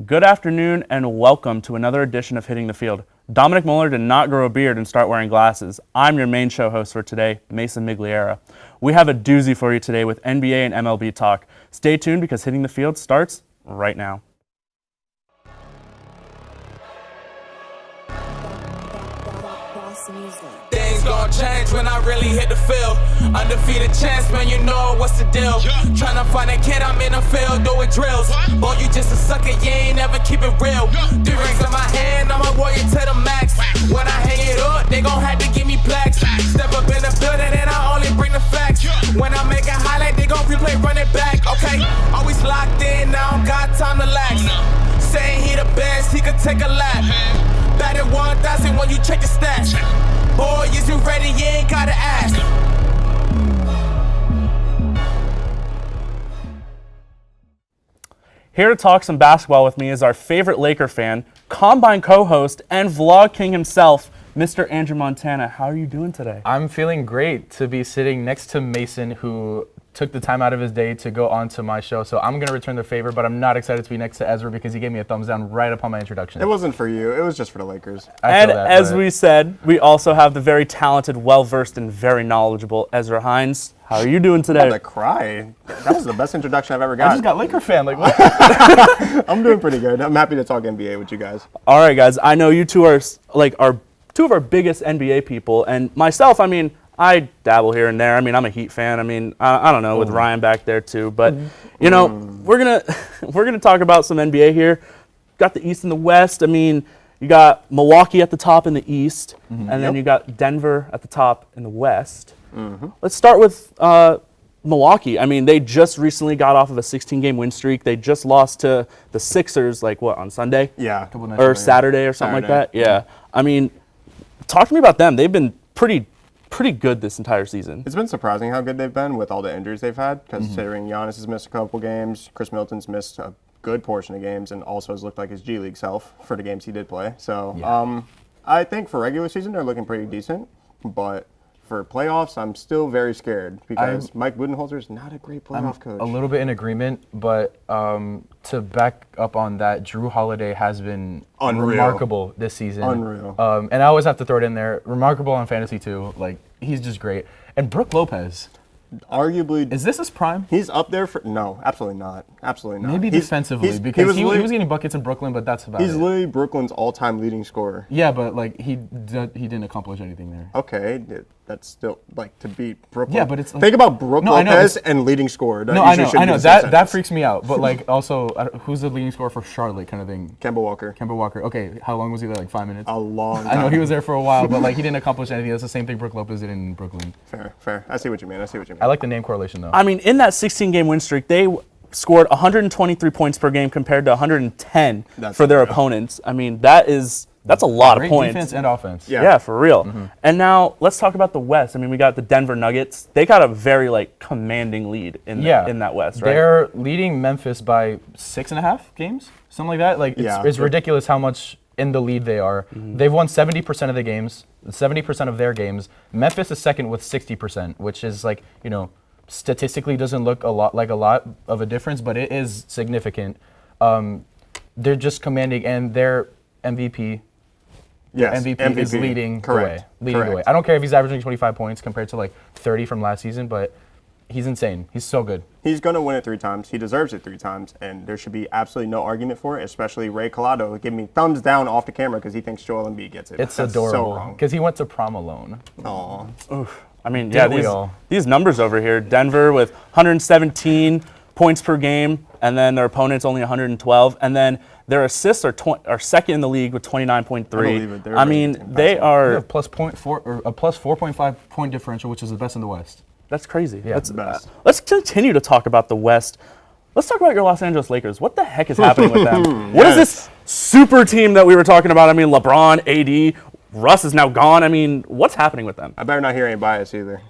Good afternoon and welcome to another edition of Hitting the Field. Dominic Mueller did not grow a beard and start wearing glasses. I'm your main show host for today, Mason Migliara. We have a doozy for you today with NBA and MLB talk. Stay tuned because Hitting the Field starts right now. Things gon' change when I really hit the field. Undefeated champs, man, you know what's the deal. Tryna find a kid, I'm in the field doing drills. Boy, you just a sucker, you ain't never keep it real. 3 rings in my hand, I'm a warrior to the max. When I hang it up, they gon' have to give me plaques. Step up in the building and I only bring the facts. When I make a highlight, they gon' replay, run it back. Okay, always locked in, now I don't got time to lax. Saying he the best, he could take a lap. Batted 1,000 when you check the stats. Boy, is you ready? You ain't gotta ask. Here to talk some basketball with me is our favorite Laker fan, Combine co-host, and vlog king himself, Mr. Andrew Montana. How are you doing today? I'm feeling great to be sitting next to Mason, who took the time out of his day to go on to my show. So I'm going to return the favor, but I'm not excited to be next to Ezra because he gave me a thumbs down right upon my introduction. It wasn't for you. It was just for the Lakers. And as we said, we also have the very talented, well-versed, and very knowledgeable Ezra Hines. How are you doing today? I'm about to cry. That was the best introduction I've ever got. I just got Laker fan. Like, what? I'm doing pretty good. I'm happy to talk NBA with you guys. All right, guys. I know you two are two of our biggest NBA people, and myself, I mean, I dabble here and there. I mean, I'm a Heat fan. I mean, I don't know, with Ryan back there too. But you know, we're gonna talk about some NBA here. Got the East and the West. I mean, you got Milwaukee at the top in the East, and then you got Denver at the top in the West. Let's start with Milwaukee. I mean, they just recently got off of a 16-game win streak. They just lost to the Sixers, like what, on Sunday? Yeah. Or Saturday or something like that. Yeah. I mean, talk to me about them. They've been pretty good this entire season. It's been surprising how good they've been with all the injuries they've had, considering Giannis has missed a couple games, Chris Middleton's missed a good portion of games, and also has looked like his G League self for the games he did play. So I think for regular season, they're looking pretty decent, but for playoffs, I'm still very scared because Mike Budenholzer is not a great playoff coach. A little bit in agreement, but to back up on that, Drew Holiday has been remarkable this season. Unreal. And I always have to throw it in there. Remarkable on fantasy too. Like, he's just great. And Brook Lopez. Arguably, Is this his prime? he's up there for no, absolutely not, absolutely not. Maybe defensively, because he was getting buckets in Brooklyn, but that's about it. He's literally Brooklyn's all-time leading scorer. Yeah, but like he didn't accomplish anything there. Okay, that's still like to beat Brooklyn. Yeah, but it's like, think about Brook No, I know, Lopez and leading scorer. That No, I usually know shouldn't be the same that sentence. freaks me out. But like also, who's the leading scorer for Charlotte, kind of thing? Kemba Walker. Kemba Walker. Okay, how long was he there? Like 5 minutes. A long time. I know he was there for a while, but like he didn't accomplish anything. That's the same thing Brook Lopez did in Brooklyn. Fair. I see what you mean. I like the name correlation though. I mean, in that 16-game win streak, they scored 123 points per game compared to 110 for their opponents. I mean, that's a lot Great of points. defense and offense. Yeah, for real. And now let's talk about the West. I mean, we got the Denver Nuggets. They got a very commanding lead in that West, right? They're leading Memphis by 6.5 games, something like that. Like it's ridiculous how much in the lead they are. They've won 70% of the games, 70% of their games. Memphis is second with 60%, which is like, you know, statistically doesn't look a lot of a difference, but it is significant. They're just commanding, and their MVP. Yes, MVP is leading the way. I don't care if he's averaging 25 points compared to like 30 from last season, but he's insane. He's so good. He's going to win it 3 times. He deserves it 3 times, and there should be absolutely no argument for it, especially Ray Collado giving me thumbs down off the camera because he thinks Joel Embiid gets it. It's That's adorable because he went to prom alone. Aw. I mean, Yeah, these numbers over here. Denver with 117 points per game, and then their opponents only 112, and then their assists are second in the league with 29.3. I mean, they are a plus 4.5 point differential, which is the best in the West. That's crazy. Yeah, That's the best. Let's continue to talk about the West. Let's talk about your Los Angeles Lakers. What the heck is happening with them? What is this super team that we were talking about? I mean, LeBron, AD, Russ is now gone. I mean, what's happening with them? I better not hear any bias either.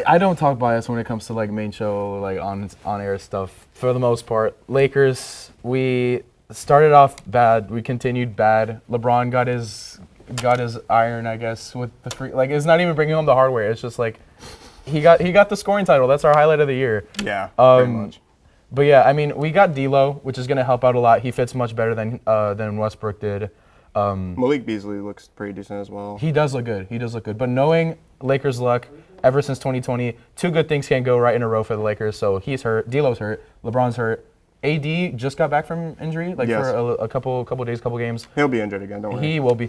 I don't talk bias when it comes to like main show, like on air stuff. For the most part, Lakers, we started off bad. We continued bad. LeBron got his iron, I guess, with the free. Like, it's not even bringing home the hardware. It's just like he got the scoring title. That's our highlight of the year. Yeah, pretty much. But yeah, I mean, we got D'Lo, which is going to help out a lot. He fits much better than Westbrook did. Malik Beasley looks pretty decent as well. He does look good. He does look good. But knowing Lakers' luck ever since 2020, two good things can't go right in a row for the Lakers. So he's hurt. D'Lo's hurt. LeBron's hurt. AD just got back from injury, for a couple days, couple games. He'll be injured again, don't worry. He will be.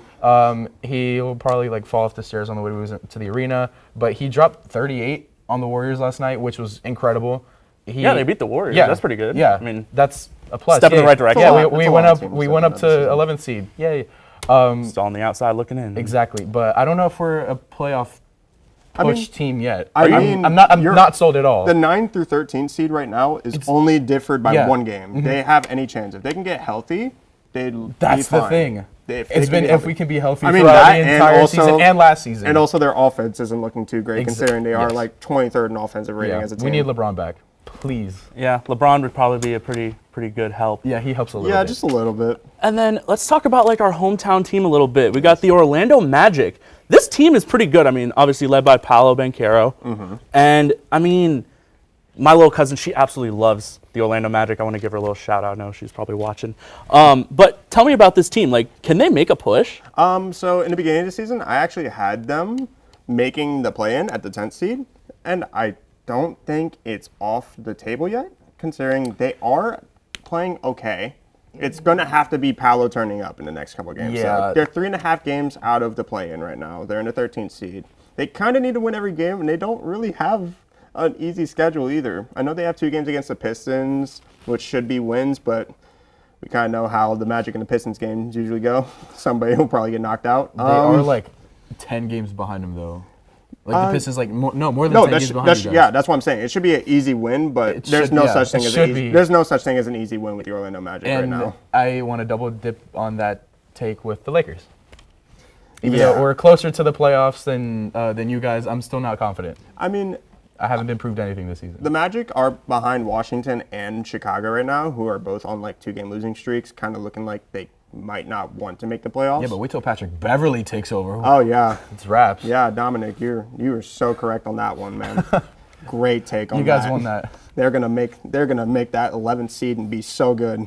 He will probably fall off the stairs on the way to the arena. But he dropped 38 on the Warriors last night, which was incrable. Yeah, they beat the Warriors. Yeah, that's pretty good. Yeah, I mean, that's a plus. Step in the right direction. Yeah, we went up. We went up to 11th seed. Yay. Still on the outside looking in. Exactly, but I don't know if we're a playoff push team yet. I'm not sold at all. The 9 through 13 seed right now is only differed by one game. Mm-hmm. They have any chance. If they can get healthy, they'd That's be the fine. thing. If we can be healthy I mean, throughout that the and entire also- season and last season. And also their offense isn't looking too great considering they are yes. like 23rd in offensive rating as a team. We need LeBron back, please. Yeah, LeBron would probably be a pretty good help. Yeah, he helps a little Yeah, bit. just a little bit. And then let's talk about like our hometown team a little bit. We got the Orlando Magic. This team is pretty good. I mean, obviously led by Paolo Banchero. Mm-hmm. And I mean, my little cousin, she absolutely loves the Orlando Magic. I want to give her a little shout out. I know she's probably watching. But tell me about this team. Like, can they make a push? So in the beginning of the season, I actually had them making the play-in at the 10th seed, and I don't think it's off the table yet, considering they are playing okay. It's going to have to be Paolo turning up in the next couple of games. Yeah. So they're 3.5 games out of the play-in right now. They're in the 13th seed. They kind of need to win every game, and they don't really have an easy schedule either. I know they have 2 games against the Pistons, which should be wins, but we kind of know how the Magic and the Pistons games usually go. Somebody will probably get knocked out. They are like 10 games behind him though. Like the Pistons, more than 10 games behind you guys. Yeah, that's what I'm saying. It should be an easy win, but there's no such thing as an easy win with the Orlando Magic right now. I want to double dip on that take with the Lakers. Even though we're closer to the playoffs than you guys, I'm still not confident. I mean, I haven't been proved anything this season. the Magic are behind Washington and Chicago right now, who are both on like 2-game losing streaks, kind of looking like they might not want to make the playoffs. Yeah, but wait till Patrick Beverly takes over. Oh yeah, It's wraps. yeah, Dominic, you were so correct on that one, man. Great take on that. You guys won that. They're gonna make that 11th seed and be so good.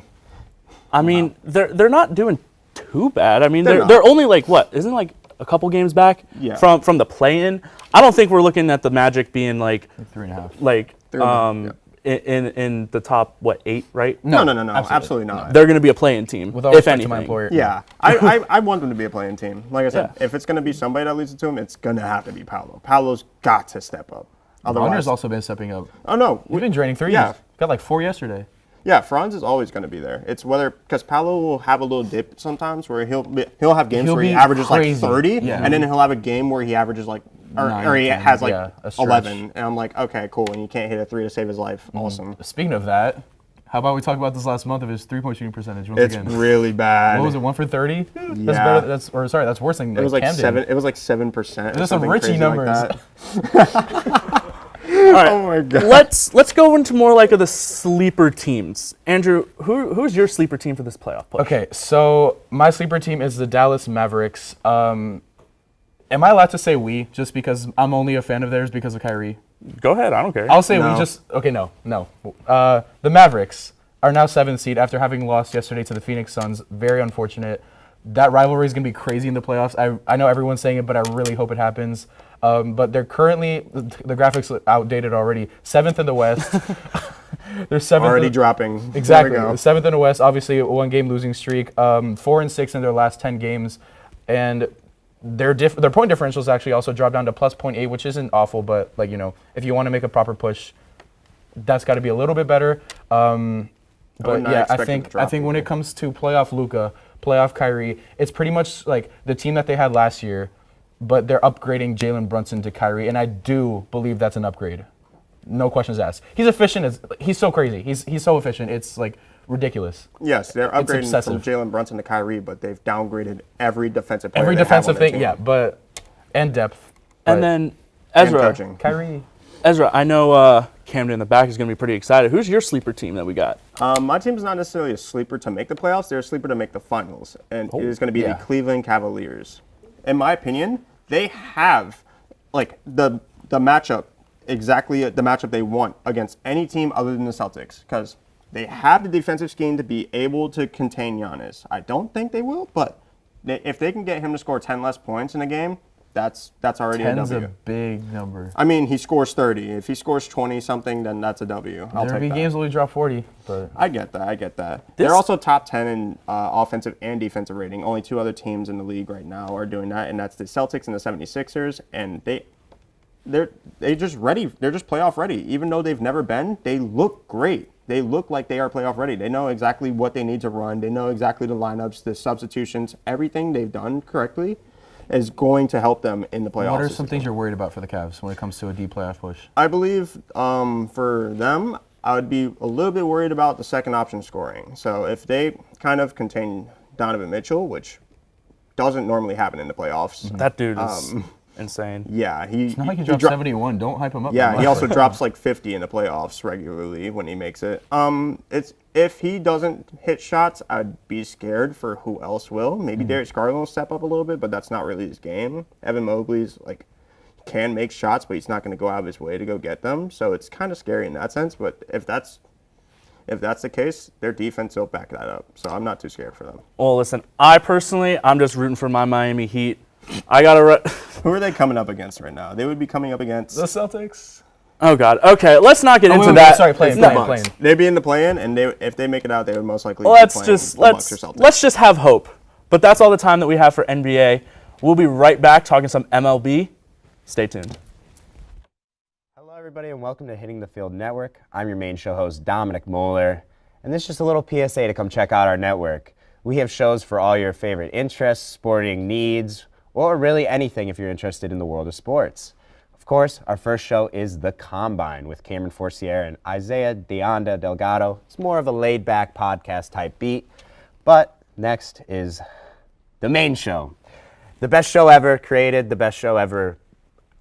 I mean, they're not doing too bad. I mean, They're not. they're only like what? Isn't it like a couple games back Yeah. from the play-in? I don't think we're looking at the Magic being like 3.5. like 3.5, in the top 8, right? No, absolutely not. They're going to be a play-in team, With all if respect to anything. my employer. Yeah, I want them to be a playing team. Like I said, Yeah. if it's going to be somebody that leads it to him, it's going to have to be Paolo. Paolo's got to step up. Bonner's Otherwise, also been stepping up. oh no, He's been draining threes. Yeah. Got like 4 yesterday. yeah, Franz is always going to be there. It's whether because Paolo will have a little dip sometimes where he'll have games He'll where he be averages crazy. like 30, Yeah. and then he'll have a game where he averages like or he 10, has like yeah, a stretch. 11, and I'm like, okay, cool, and you can't hit a 3 to save his life. Awesome. Speaking of that, how about we talk about this last month of his 3-point shooting percentage once It's again? really bad. What was it, 1 for 30? That's Yeah. better. That's worse than It was like Camden. 7. It was like 7%. Those are some Richie numbers. All right, Oh my god. let's go into more like of the sleeper teams. Andrew, who's your sleeper team for this playoff push? Okay, so my sleeper team is the Dallas Mavericks. Am I allowed to say we just because I'm only a fan of theirs because of Kyrie? Go ahead. I don't care. I'll say No. we just. Okay, no. The Mavericks are now 7th seed after having lost yesterday to the Phoenix Suns. Very unfortunate. That rivalry is going to be crazy in the playoffs. I know everyone's saying it, but I really hope it happens. But they're currently, the graphics are outdated already, 7th in the West. They're 7th. Already dropping. Exactly. There we go. 7th in the West, obviously a 1-game losing streak. 4-6 in their last 10 games. And their point differentials actually also dropped down to plus 0.8, which isn't awful, but like, if you want to make a proper push, that's got to be a little bit better. But not yeah, expect I them to think drop when either. it comes to playoff Luka, playoff Kyrie, it's pretty much like the team that they had last year, but they're upgrading Jalen Brunson to Kyrie, and I do believe that's an upgrade. No questions asked. He's efficient. He's so crazy. He's so efficient. It's like ridiculous. Yes, they're upgrading from obsessive. Jalen Brunson to Kyrie, but they've downgraded every defensive player. Every they have defensive on their thing, team. and depth. And but then And Ezra. coaching. Kyrie. Ezra, I know Camden in the back is going to be pretty excited. Who's your sleeper team that we got? My team is not necessarily a sleeper to make the playoffs. They're a sleeper to make the finals, and it is going to be yeah. the Cleveland Cavaliers. In my opinion, they have like the matchup exactly the matchup they want against any team other than the Celtics, because They have the defensive scheme to be able to contain Giannis. I don't think they will, but if they can get him to score 10 less points in a game, that's already a W. 10's a big number. I mean, he scores 30. If he scores 20-something, then that's a W. I'll There'll take be that. games where we drop 40. But I get that. They're also top 10 in offensive and defensive rating. Only 2 other teams in the league right now are doing that, and that's the Celtics and the 76ers. And they're just ready. They're just playoff ready. Even though they've never been, they look great. They look like they are playoff ready. They know exactly what they need to run. They know exactly the lineups, the substitutions, everything they've done correctly is going to help them in the playoffs. what are some things you're worried about for the Cavs when it comes to a deep playoff push? I believe for them, I would be a little bit worried about the second option scoring. So if they kind of contain Donovan Mitchell, which doesn't normally happen in the playoffs. That dude is insane. Yeah, It's not like he dropped 71. Don't hype him up. Yeah, he also drops like 50 in the playoffs regularly when he makes it. It's if he doesn't hit shots, I'd be scared for who else will. Maybe Darius Garland will step up a little bit, but that's not really his game. Evan Mobley's can make shots, but he's not going to go out of his way to go get them. So it's kind of scary in that sense. But if that's the case, their defense will back that up. So I'm not too scared for them. Well, listen, I'm just rooting for my Miami Heat. Who are they coming up against right now? They would be coming up against The Celtics. Oh God. Okay, let's not get into that. Sorry, playing. They'd be in the play-in, and if they make it out, they would most likely Let's be playing the Bucks or Celtics. let's just have hope. But that's all the time that we have for NBA. We'll be right back talking some MLB. Stay tuned. Hello, everybody, and welcome to Hitting the Field Network. I'm your main show host, Dominic Moeller, and this is just a little PSA to come check out our network. We have shows for all your favorite interests, sporting needs, or really anything if you're interested in the world of sports. Of course, our first show is The Combine with Cameron Forcier and Isaiah Deonda Delgado. It's more of a laid-back podcast type beat. But next is the main show. The best show ever created, the best show ever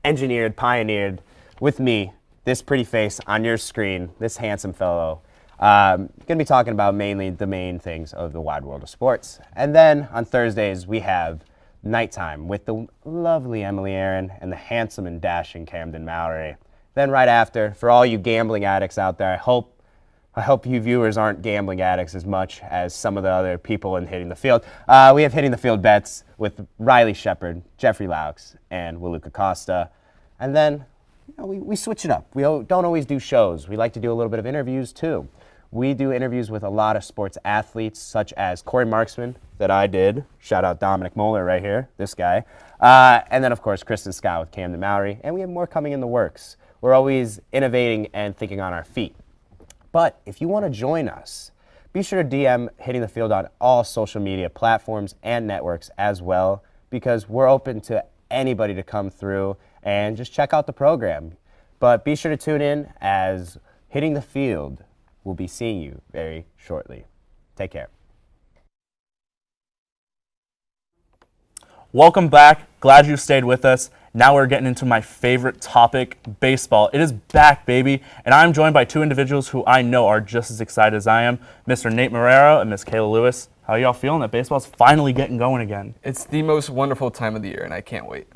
engineered, pioneered with me, this pretty face on your screen, this handsome fellow. Going to be talking about mainly the main things of the wide world of sports. And then on Thursdays, we have Nighttime with the lovely Emily Aaron and the handsome and dashing Camden Mallory. Then right after, for all you gambling addicts out there, I hope you viewers aren't gambling addicts as much as some of the other people in Hitting the Field. We have Hitting the Field bets with Riley Shepard, Jeffrey Laux, and Waluka Costa. And then we switch it up. We don't always do shows. We like to do a little bit of interviews too. We do interviews with a lot of sports athletes, such as Corey Marksman, that I did. Shout out Dominic Moeller right here, this guy. And then, of course, Kristen Scott with Camden Mallory. And we have more coming in the works. We're always innovating and thinking on our feet. But if you want to join us, be sure to DM Hitting the Field on all social media platforms and networks as well, because we're open to anybody to come through and just check out the program. But be sure to tune in, as Hitting the Field will be seeing you very shortly. Take care. Welcome back. Glad you stayed with us. Now we're getting into my favorite topic, baseball. It is back, baby. And I'm joined by two individuals who I know are just as excited as I am, Mr. Nate Marrero and Miss Kayla Lewis. How are y'all feeling that baseball's finally getting going again? It's the most wonderful time of the year, and I can't wait.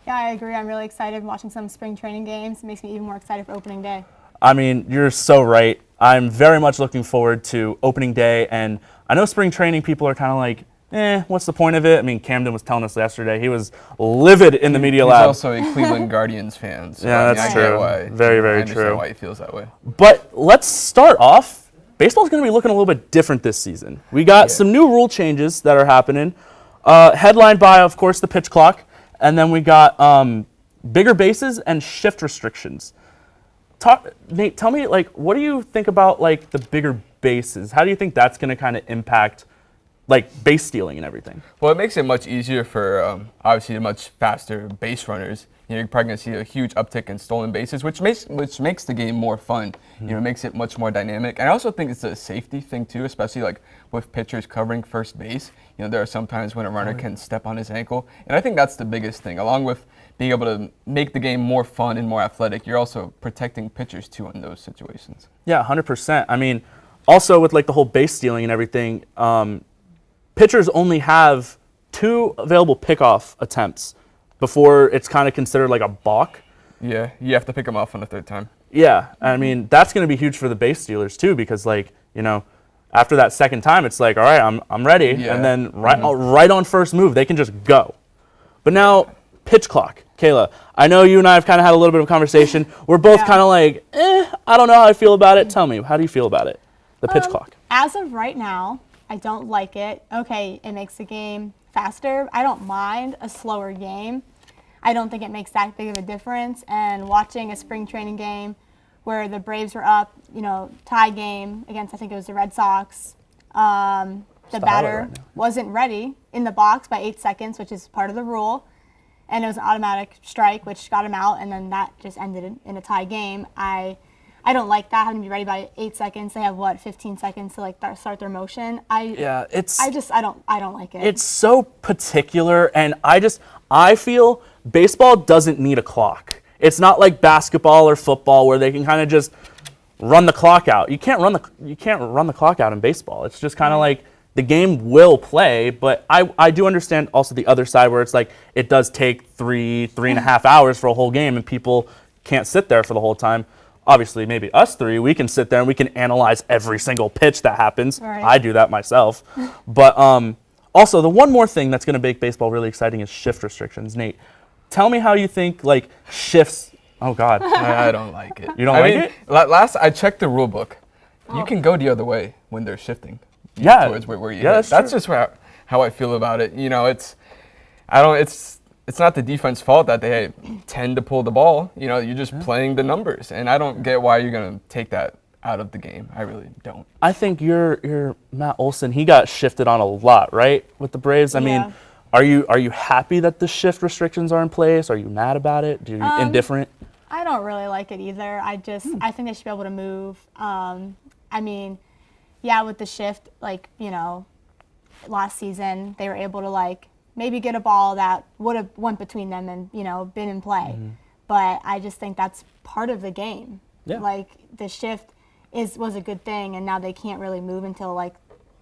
Yeah, I agree. I'm really excited watching some spring training games. It makes me even more excited for opening day. I mean, you're so right. I'm very much looking forward to opening day, and I know spring training people are kind of like, what's the point of it? I mean, Camden was telling us yesterday he was livid in the media lab. He's also a Cleveland Guardians fan. So Yeah, that's I get true. why. Very, very I understand true. why he feels that way. But let's start off. Baseball's going to be looking a little bit different this season. We got some new rule changes that are happening, headlined by, of course, the pitch clock, and then we got bigger bases and shift restrictions. Nate, tell me, what do you think about, the bigger bases? How do you think that's going to kind of impact, base stealing and everything? Well, it makes it much easier for, obviously, the much faster base runners. You're probably going to see a huge uptick in stolen bases, which makes the game more fun. It makes it much more dynamic. And I also think it's a safety thing, too, especially, with pitchers covering first base. There are some times when a runner can step on his ankle. And I think that's the biggest thing. Along with being able to make the game more fun and more athletic, you're also protecting pitchers, too, in those situations. Yeah, 100%. I mean, also with, the whole base stealing and everything, pitchers only have 2 available pickoff attempts before it's kind of considered like a balk. Yeah, you have to pick them off on the third time. Yeah, I mean, that's going to be huge for the base stealers too, because after that second time, it's like, all right, I'm ready. Yeah. And then right on first move, they can just go. But now, pitch clock. Kayla, I know you and I have kind of had a little bit of conversation. We're both kind of like, I don't know how I feel about it. Tell me, how do you feel about it, the pitch clock? As of right now, I don't like it. Okay, it makes the game faster. I don't mind a slower game. I don't think it makes that big of a difference. And watching a spring training game where the Braves were up, tie game against, I think it was the Red Sox, the batter wasn't ready in the box by 8 seconds, which is part of the rule. And it was an automatic strike, which got him out, and then that just ended in a tie game. I don't like that, having to be ready by 8 seconds. They have 15 seconds to start their motion. I don't like it. It's so particular, and I feel baseball doesn't need a clock. It's not like basketball or football where they can kind of just run the clock out. You can't run the clock out in baseball. It's just kind of like the game will play, but I do understand also the other side where it's like it does take three and a half hours for a whole game, and people can't sit there for the whole time. Obviously, maybe us three, we can sit there and we can analyze every single pitch that happens. Right. I do that myself. But also, the one more thing that's going to make baseball really exciting is shift restrictions. Nate, tell me how you think shifts. Oh God, I don't like it. You don't like it? Last I checked the rule book. You can go the other way when they're shifting. Yeah, Towards where you yeah, hit. That's just how I feel about it. It's not the defense's fault that they tend to pull the ball. You're just playing the numbers, and I don't get why you're gonna take that out of the game. I really don't. I think you're Matt Olson. He got shifted on a lot, right, with the Braves. I mean, are you happy that the shift restrictions are in place? Are you mad about it? Are you indifferent? I don't really like it either. I think they should be able to move. With the shift, last season, they were able to maybe get a ball that would have went between them and, been in play. Mm-hmm. But I just think that's part of the game. Yeah. The shift was a good thing, and now they can't really move until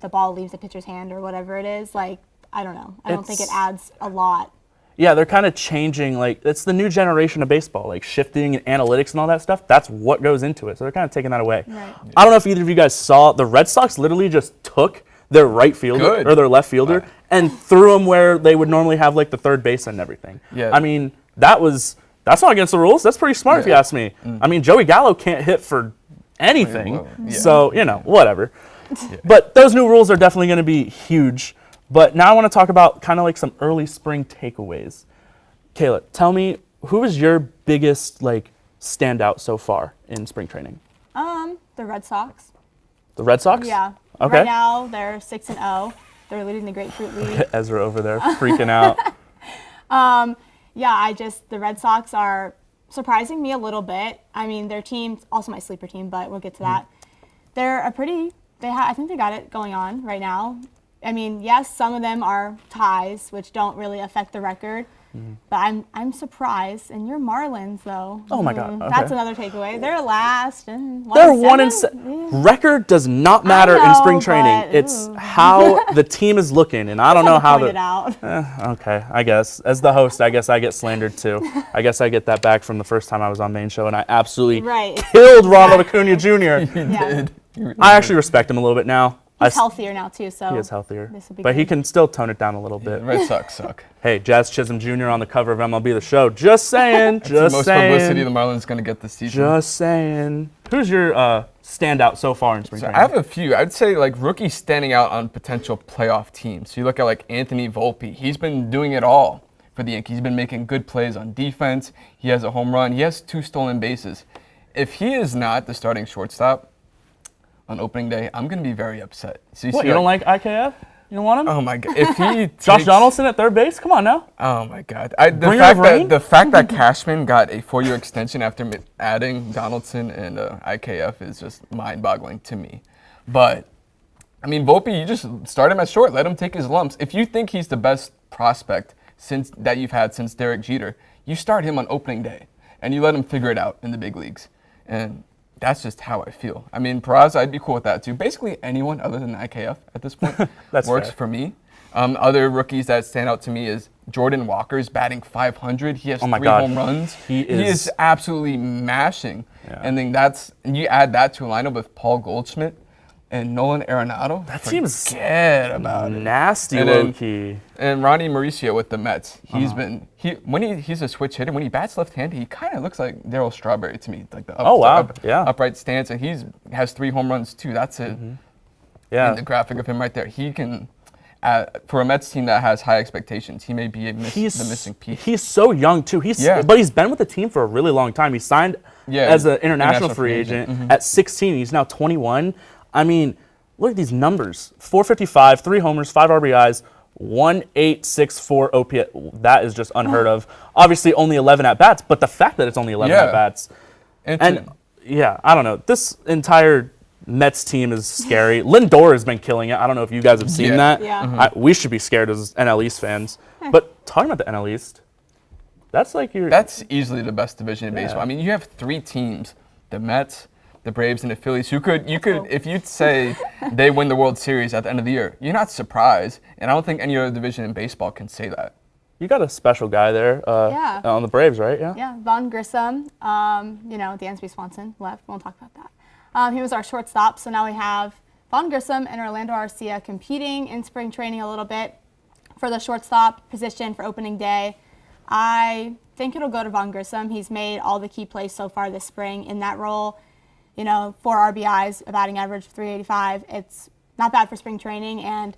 the ball leaves the pitcher's hand or whatever it is. I don't know. I don't think it adds a lot. Yeah, they're kind of changing. It's the new generation of baseball, shifting and analytics and all that stuff. That's what goes into it. So they're kind of taking that away. Right. I don't know if either of you guys saw, the Red Sox literally just took their right fielder or their left fielder and threw them where they would normally have the third base and everything. Yeah. I mean, that's not against the rules. That's pretty smart if you ask me. I mean, Joey Gallo can't hit for anything. So, whatever. Yeah. But those new rules are definitely going to be huge. But now I want to talk about kind of some early spring takeaways. Kayla, tell me, who is your biggest standout so far in spring training? The Red Sox. The Red Sox? Yeah. Okay. Right now they're 6-0. They're leading the Grapefruit League. Ezrah over there freaking out. The Red Sox are surprising me a little bit. I mean, their team's also my sleeper team, but we'll get to that. They're I think they got it going on right now. I mean, yes, some of them are ties, which don't really affect the record. Mm-hmm. But I'm surprised. And your Marlins, though. Oh, my God. Okay. That's another takeaway. They're last. And they're 1-7. Record does not matter in spring training. It's how the team is looking. And I don't know how it out. Okay, I guess. As the host, I guess I get slandered, too. I guess I get that back from the first time I was on main show. And I absolutely killed Ronald Acuna Jr. You did. I actually respect him a little bit now. He's healthier now, too, so. He is healthier. But he can still tone it down a little bit. Red Sox suck. Hey, Jazz Chisholm Jr. on the cover of MLB The Show. Just saying. That's the most publicity the Marlins going to get this season. Just saying. Who's your standout so far in spring training? I have a few. I'd say rookies standing out on potential playoff teams. So you look at Anthony Volpe. He's been doing it all for the Yankees. He's been making good plays on defense. He has a home run. He has 2 stolen bases. If he is not the starting shortstop on opening day, I'm going to be very upset. So you don't like IKF? You don't want him? Oh, my God. If he Josh Donaldson at third base? Come on now. Oh, my God. The fact that Cashman got a 4-year extension after adding Donaldson and IKF is just mind-boggling to me. But, I mean, Volpe, you just start him at short. Let him take his lumps. If you think he's the best prospect that you've had since Derek Jeter, you start him on opening day, and you let him figure it out in the big leagues. And that's just how I feel. I mean, Peraza, I'd be cool with that too. Basically, anyone other than IKF at this point works for me. Other rookies that stand out to me is Jordan Walker's batting .500. He has 3 home runs. He is absolutely mashing. Yeah. And then you add that to a lineup with Paul Goldschmidt. and Nolan Arenado. That seems scared about it. nasty, And low then- key. And Ronnie Mauricio with the Mets. He's been he's a switch hitter. When he bats left-handed, he kind of looks like Darryl Strawberry to me, like the upright stance. And has 3 home runs too. That's it. Yeah. In the graphic of him right there, he can. For a Mets team that has high expectations, he may be the missing piece. He's so young too. But he's been with the team for a really long time. He signed as an international free agent at 16. He's now 21. I mean, look at these numbers: 455, 3 homers, 5 RBIs, 1.864 OPS. That is just unheard of. Obviously, only 11 at bats, but the fact that it's only 11 at bats, and I don't know. This entire Mets team is scary. Lindor has been killing it. I don't know if you guys have seen that. Yeah. We should be scared as NL East fans. But talking about the NL East, that's easily the best division in baseball. I mean, you have 3 teams: the Mets, the Braves, and the Phillies. You could if you'd say they win the World Series at the end of the year, you're not surprised. And I don't think any other division in baseball can say that. You got a special guy there on the Braves, right? Yeah. Yeah, Vaughn Grissom. Dansby Swanson left. Won't talk about that. He was our shortstop, so now we have Vaughn Grissom and Orlando Arcia competing in spring training a little bit for the shortstop position for opening day. I think it'll go to Vaughn Grissom. He's made all the key plays so far this spring in that role. 4 RBIs, a batting average of 385. It's not bad for spring training, and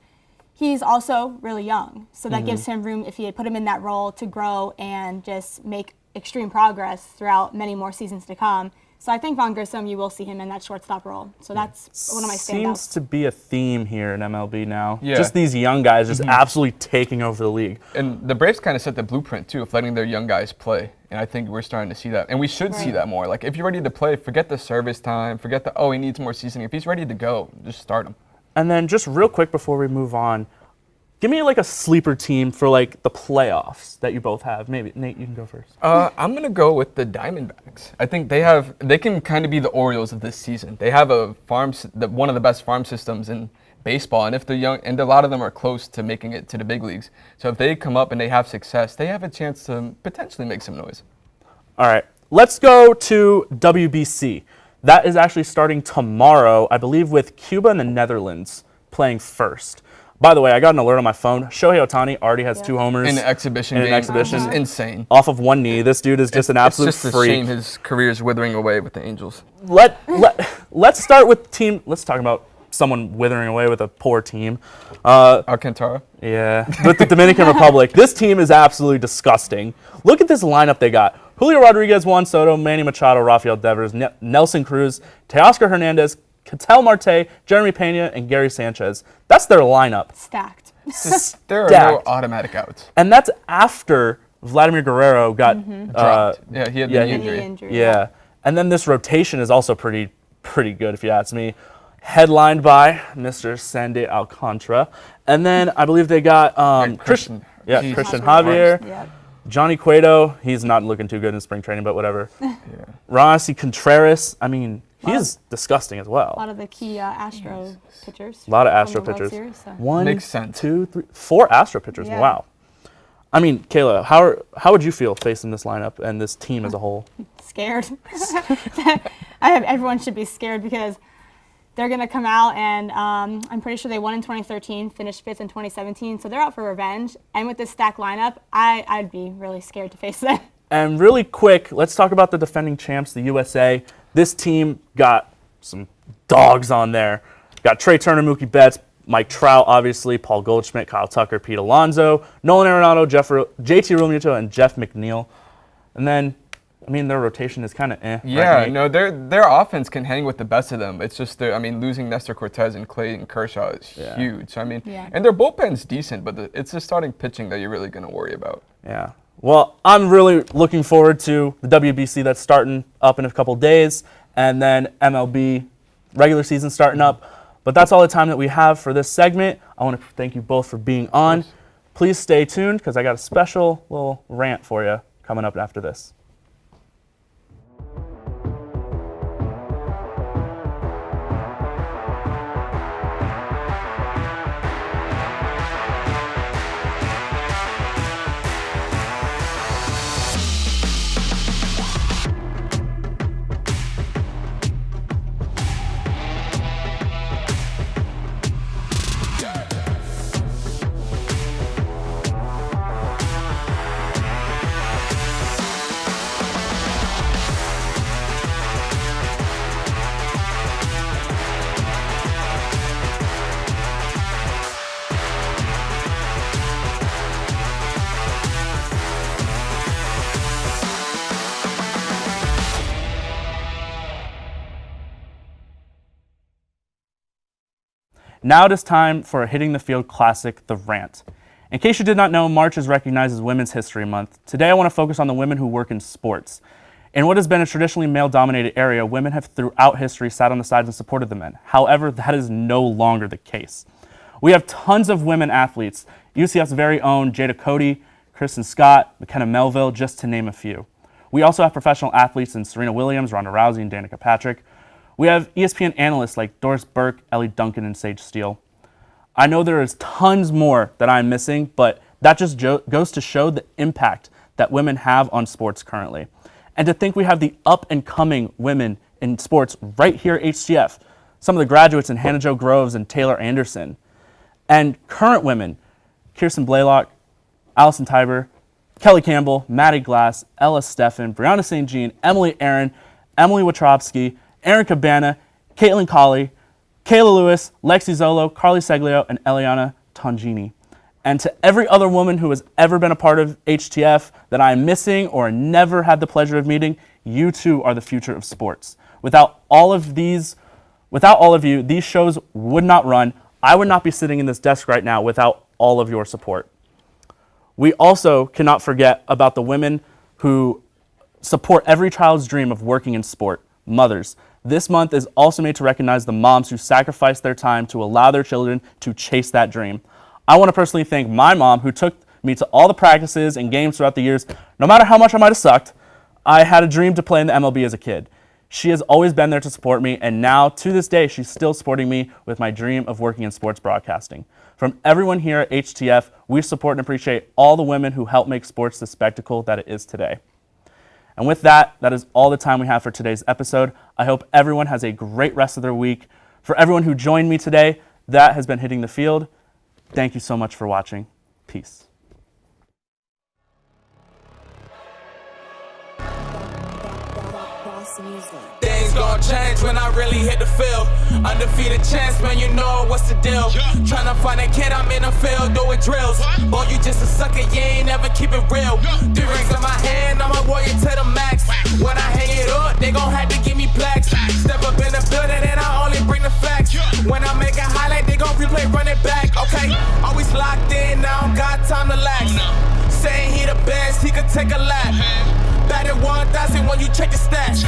he's also really young. So that gives him room, if you put him in that role, to grow and just make extreme progress throughout many more seasons to come. So I think Vaughn Grissom, you will see him in that shortstop role. So that's one of my standouts. Seems to be a theme here in MLB now. Yeah. Just these young guys just absolutely taking over the league. And the Braves kind of set the blueprint, too, of letting their young guys play. And I think we're starting to see that. And we should see that more. Like, if you're ready to play, forget the service time, forget he needs more seasoning. If he's ready to go, just start him. And then just real quick before we move on, give me like a sleeper team for like the playoffs that you both have. Maybe Nate, you can go first. I'm gonna go with the Diamondbacks. I think they can kind of be the Orioles of this season. They have one of the best farm systems in baseball, and if they're young, and a lot of them are close to making it to the big leagues. So if they come up and they have success, they have a chance to potentially make some noise. All right, let's go to WBC. That is actually starting tomorrow, I believe, with Cuba and the Netherlands playing first. By the way, I got an alert on my phone. Shohei Ohtani already has 2 homers in an exhibition game. Exhibition. Insane. Off of 1 knee. This dude is just an absolute freak. It's just freak. a shame his career is withering away with the Angels. Let's start with team. Let's talk about someone withering away with a poor team. Alcantara. Yeah, with the Dominican Republic. This team is absolutely disgusting. Look at this lineup they got. Julio Rodriguez, Juan Soto, Manny Machado, Rafael Devers, Nelson Cruz, Teoscar Hernandez, Ketel Marte, Jeremy Pena, and Gary Sanchez. That's their lineup. Stacked. There are no automatic outs. And that's after Vladimir Guerrero got dropped. Yeah, he had the knee injury. Yeah. And then this rotation is also pretty good, if you ask me. Headlined by Mr. Sandy Alcantara. And then I believe they got Christian Javier. Yeah. Johnny Cueto, he's not looking too good in spring training, but whatever. Rossi Contreras, I mean, he's disgusting as well. A lot of the key Astro pitchers. A lot of from Astro the World pitchers. Series, so. 1, Makes sense. 2, 3, 4 Astro pitchers. Yeah. Wow. I mean, Kayla, how would you feel facing this lineup and this team as a whole? Scared. Everyone should be scared because they're going to come out and I'm pretty sure they won in 2013, finished 5th in 2017, so they're out for revenge. And with this stacked lineup, I'd be really scared to face them. And really quick, let's talk about the defending champs, the USA. This team got some dogs on there. Got Trey Turner, Mookie Betts, Mike Trout, obviously, Paul Goldschmidt, Kyle Tucker, Pete Alonso, Nolan Arenado, JT Realmuto, and Jeff McNeil. And then, I mean, their rotation is kind of Yeah, right? no, their offense can hang with the best of them. It's just, losing Nestor Cortez and Clayton Kershaw is huge. I mean, and their bullpen's decent, but it's the starting pitching that you're really going to worry about. Yeah. Well, I'm really looking forward to the WBC that's starting up in a couple days, and then MLB regular season starting up. But that's all the time that we have for this segment. I want to thank you both for being on. Please stay tuned because I got a special little rant for you coming up after this. Now it is time for a Hitting the Field classic, The Rant. In case you did not know, March is recognized as Women's History Month. Today I want to focus on the women who work in sports. In what has been a traditionally male-dominated area, women have throughout history sat on the sides and supported the men. However, that is no longer the case. We have tons of women athletes, UCF's very own Jada Cody, Kristen Scott, McKenna Melville, just to name a few. We also have professional athletes in Serena Williams, Ronda Rousey, and Danica Patrick. We have ESPN analysts like Doris Burke, Ellie Duncan, and Sage Steele. I know there is tons more that I'm missing, but that just goes to show the impact that women have on sports currently. And to think we have the up-and-coming women in sports right here at HCF, some of the graduates in Hannah Jo Groves and Taylor Anderson, and current women, Kirsten Blaylock, Allison Tiber, Kelly Campbell, Maddie Glass, Ella Steffen, Brianna St. Jean, Emily Aaron, Emily Wachowski, Erin Cabana, Caitlin Colley, Kayla Lewis, Lexi Zolo, Carly Seglio, and Eliana Tongini. And to every other woman who has ever been a part of HTF that I am missing or never had the pleasure of meeting, you too are the future of sports. Without all of you, these shows would not run. I would not be sitting in this desk right now without all of your support. We also cannot forget about the women who support every child's dream of working in sport, mothers. This month is also made to recognize the moms who sacrifice their time to allow their children to chase that dream. I want to personally thank my mom who took me to all the practices and games throughout the years. No matter how much I might have sucked, I had a dream to play in the MLB as a kid. She has always been there to support me, and now, to this day, she's still supporting me with my dream of working in sports broadcasting. From everyone here at HTF, we support and appreciate all the women who help make sports the spectacle that it is today. And with that, that is all the time we have for today's episode. I hope everyone has a great rest of their week. For everyone who joined me today, that has been Hitting the Field. Thank you so much for watching. Peace. Things gon' change when I really hit the field. Undefeated champs, man, you know what's the deal. Tryna find a kid, I'm in the field doing drills. Boy, you just a sucker, you ain't never keep it real. 3 rings in my hand, I'm a warrior to the max. When I hang it up, they gon' have to give me plaques. Step up in the building and I only bring the facts. When I make a highlight, they gon' replay, run it back, okay? Always locked in, now I don't got time to lax. Saying he the best, he could take a lap. Batted 1,000 when you check the stats.